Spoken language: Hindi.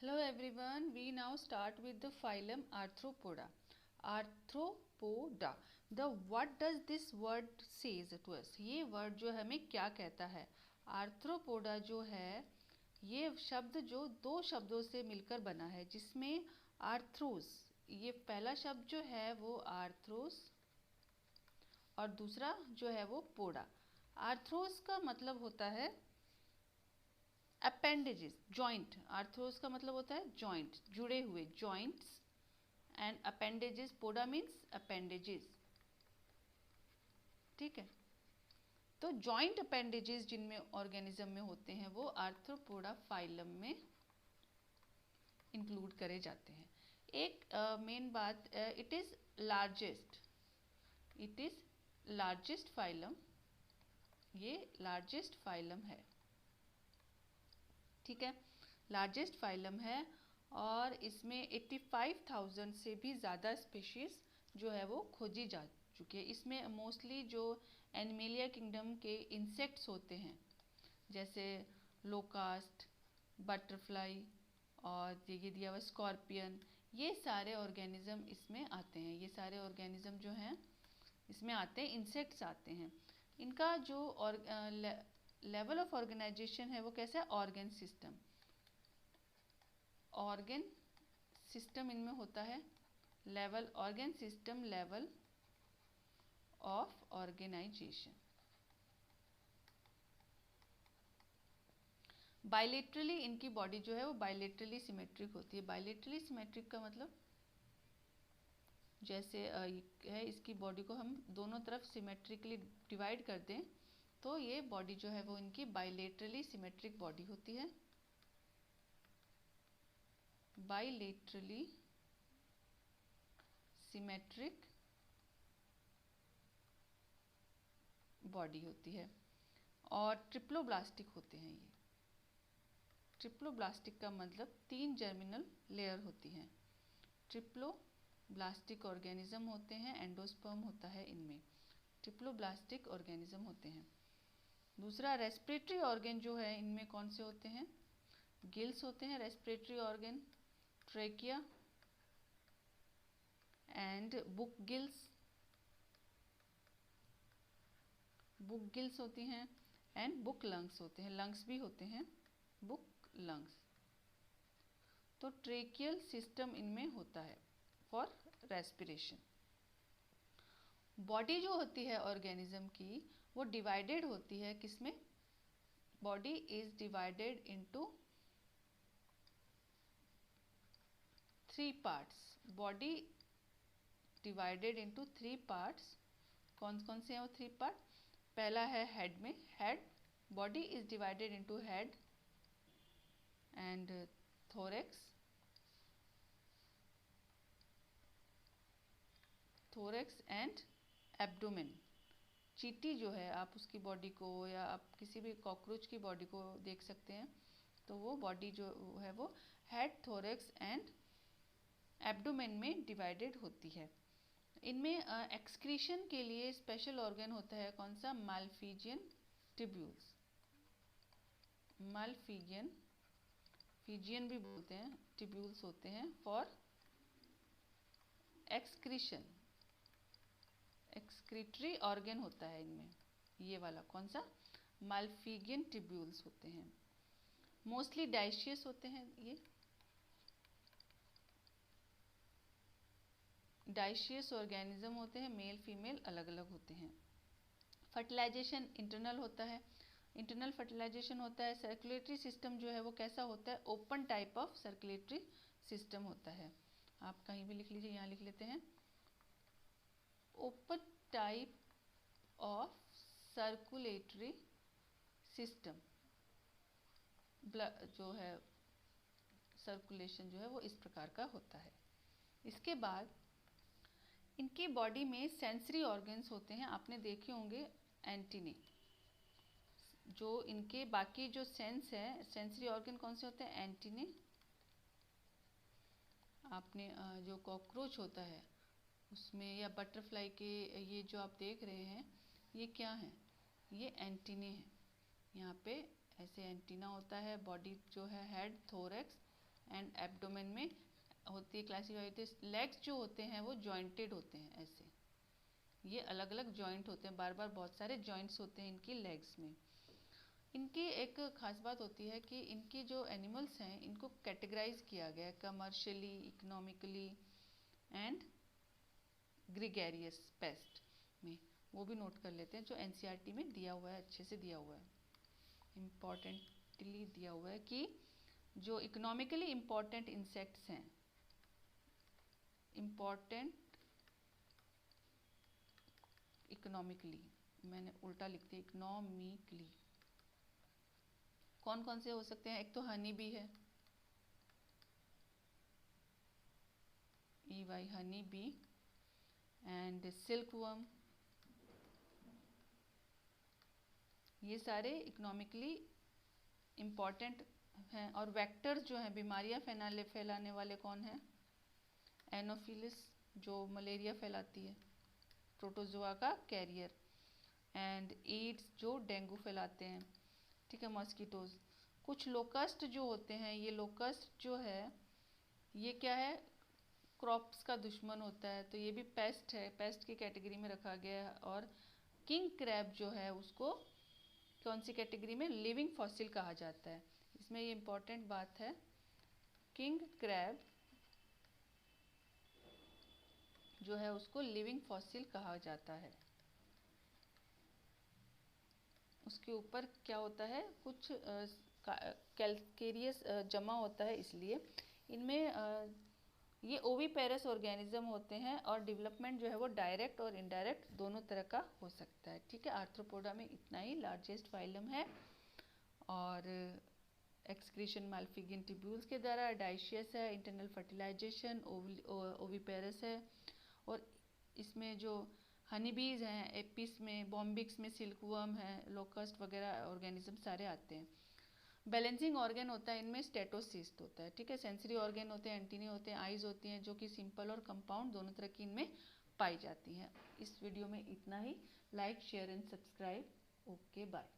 Hello everyone, we now start with the phylum Arthropoda. Arthropoda. What does this word says to us? ये word जो हमें क्या कहता है? Arthropoda जो है ये शब्द जो दो शब्दों से मिलकर बना है, जिसमें आर्थ्रोस, ये पहला शब्द जो है वो आर्थ्रोस और दूसरा जो है वो पोडा। आर्थ्रोस का मतलब होता है अपेंडेजेस, जॉइंट। आर्थ्रोस का मतलब होता है जॉइंट, जुड़े हुए joints. And appendages, poda means appendages. ठीक है, तो जॉइंट अपेंडेजेस जिनमें ऑर्गेनिज्म में होते हैं वो आर्थ्रोपोडा फाइलम में इंक्लूड करे जाते हैं। एक मेन बात, इट इज लार्जेस्ट फाइलम, ये लार्जेस्ट फाइलम है। ठीक है, लार्जेस्ट फाइलम है और इसमें 85,000 से भी ज़्यादा स्पीशीज जो है वो खोजी जा चुकी है। इसमें मोस्टली जो एनिमेलिया किंगडम के इंसेक्ट्स होते हैं, जैसे लोकास्ट, बटरफ्लाई और ये दिया हुआ स्कॉर्पियन, ये सारे ऑर्गेनिज्म इसमें आते हैं। ये सारे ऑर्गेनिज्म जो हैं इसमें आते हैं, इंसेक्ट्स आते हैं। इनका जो लेवल ऑफ ऑर्गेनाइजेशन है वो कैसा है? ऑर्गन सिस्टम इनमें होता है। Level organ system, level of organisation. Bilaterally इनकी बॉडी जो है वो बायलेटरली सिमेट्रिक होती है। बायलेटरली सिमेट्रिक का मतलब जैसे है, इसकी बॉडी को हम दोनों तरफ सिमेट्रिकली डिवाइड कर दें तो ये बॉडी जो है वो इनकी बायलेटरली सिमेट्रिक बॉडी होती है। बायलेटरली सिमेट्रिक बॉडी होती है और ट्रिप्लोब्लास्टिक होते हैं ये। ट्रिप्लोब्लास्टिक का मतलब 3 जर्मिनल लेयर होती हैं। ट्रिप्लोब्लास्टिक ऑर्गेनिज्म होते हैं, एंडोस्पर्म होता है इनमें, ट्रिप्लोब्लास्टिक ऑर्गेनिज्म होते हैं। दूसरा, रेस्पिरेटरी ऑर्गन जो है इनमें कौन से होते हैं? गिल्स होते हैं respiratory organ, trachea and book gills होती हैं एंड बुक लंग्स होते हैं। लंग्स भी होते हैं, बुक लंग्स। तो ट्रेकियल सिस्टम इनमें होता है फॉर रेस्पिरेशन। बॉडी जो होती है ऑर्गेनिज्म की वो डिवाइडेड होती है किसमें? Body is divided into 3 parts. Body divided into 3 parts. कौन कौन से हैं वो 3 पार्ट? पहला है हेड में, head, body is divided into head and thorax and abdomen. चींटी जो है, आप उसकी बॉडी को या आप किसी भी कॉकरोच की बॉडी को देख सकते हैं, तो वो बॉडी जो है वो हेड, थोरेक्स एंड एब्डोमेन में डिवाइडेड होती है। इनमें एक्सक्रीशन के लिए स्पेशल ऑर्गन होता है, कौन सा? Malpighian tubules. फिजियन भी बोलते हैं, ट्यूब्यूल्स होते हैं फॉर एक्सक्रीशन। एक्सक्रीटरी ऑर्गन होता है इनमें, ये वाला कौन सा? मालफिजियन ट्यूब्यूल्स होते हैं। मोस्टली डाइशियस होते हैं ये। डाइशियस ऑर्गेनिज्म होते हैं, मेल फीमेल अलग अलग होते हैं। फर्टिलाइजेशन इंटरनल होता है, इंटरनल फर्टिलाइजेशन होता है। सर्कुलेटरी सिस्टम जो है वो कैसा होता है? Open type of circulatory system होता है। आप कहीं भी लिख लीजिए, यहाँ लिख लेते हैं, open type of circulatory system. जो है सर्कुलेशन जो है वो इस प्रकार का होता है। इसके बाद इनकी बॉडी में सेंसरी ऑर्गन्स होते हैं, आपने देखे होंगे एंटीने। जो इनके बाकी जो सेंसरी ऑर्गन कौन से होते हैं? एंटीने। आपने जो कॉकरोच होता है उसमें या बटरफ्लाई के ये जो आप देख रहे हैं ये क्या हैं? ये एंटीने हैं। यहाँ पे ऐसे एंटीना होता है, बॉडी जो है हेड, थोरेक्स एंड एब्डोमेन में होती है, क्लासिफाई होती है। लेग्स जो होते हैं वो जॉइंटेड होते हैं, ऐसे ये अलग अलग जॉइंट होते हैं, बार बार बहुत सारे जॉइंट्स होते हैं इनकी लेग्स में। इनकी एक खास बात होती है कि इनकी जो एनिमल्स हैं इनको कैटेगराइज किया गया है commercially, economically and gregarious paste में। वो भी नोट कर लेते हैं जो एनसीईआरटी में दिया हुआ है, अच्छे से दिया हुआ है, इम्पॉर्टेंटली दिया हुआ है कि जो इकोनॉमिकली इम्पॉर्टेंट इंसेक्ट्स हैं, इम्पॉर्टेंट इकोनॉमिकली, मैंने उल्टा लिख दिया इकोनॉमिकली, कौन कौन से हो सकते हैं? एक तो हनी बी है, EY honey bee, and silkworm, ये सारे इकोनॉमिकली इम्पॉर्टेंट हैं। और वेक्टर्स जो हैं, बीमारियां फैलाने वाले कौन हैं? एनोफिलिस जो मलेरिया फैलाती है, प्रोटोजोआ का कैरियर, एंड ईड्स जो डेंगू फैलाते हैं, ठीक है, मॉस्किटोज। कुछ लोकस्ट जो होते हैं, ये लोकस्ट जो है ये क्या है? क्रॉप्स का दुश्मन होता है, तो ये भी पेस्ट है, पेस्ट की कैटेगरी में रखा गया है। और किंग क्रैब जो है उसको कौन सी कैटेगरी में? लिविंग फॉसिल कहा जाता है। इसमें ये इम्पोर्टेंट बात है, किंग क्रैब जो है उसको लिविंग फॉसिल कहा जाता है। उसके ऊपर क्या होता है? कुछ कैल्केरियस जमा होता है, इसलिए इनमें ये ओविपेरस ऑर्गेनिज्म होते हैं। और डेवलपमेंट जो है वो डायरेक्ट और इनडायरेक्ट दोनों तरह का हो सकता है, ठीक है। आर्थ्रोपोडा में इतना ही, लार्जेस्ट फाइलम है। और एक्सक्रीशन माल्फिगियन ट्यूब्यूल्स के द्वारा, डाइशियस है, इंटरनल फर्टिलाइजेशन, ओविपेरस है। और इसमें जो हनीबीज हैं, एपिस में, बॉम्बिक्स में सिल्कवर्म है, लोकस्ट वगैरह ऑर्गेनिज्म सारे आते हैं। बैलेंसिंग ऑर्गन होता है इनमें, स्टेटोसिस्ट होता है, ठीक है। सेंसरी ऑर्गन होते हैं, एंटीनी होते हैं, आइज होती हैं जो कि सिंपल और कंपाउंड दोनों तरह की इनमें पाई जाती हैं। इस वीडियो में इतना ही। Like, share and subscribe. Okay, bye.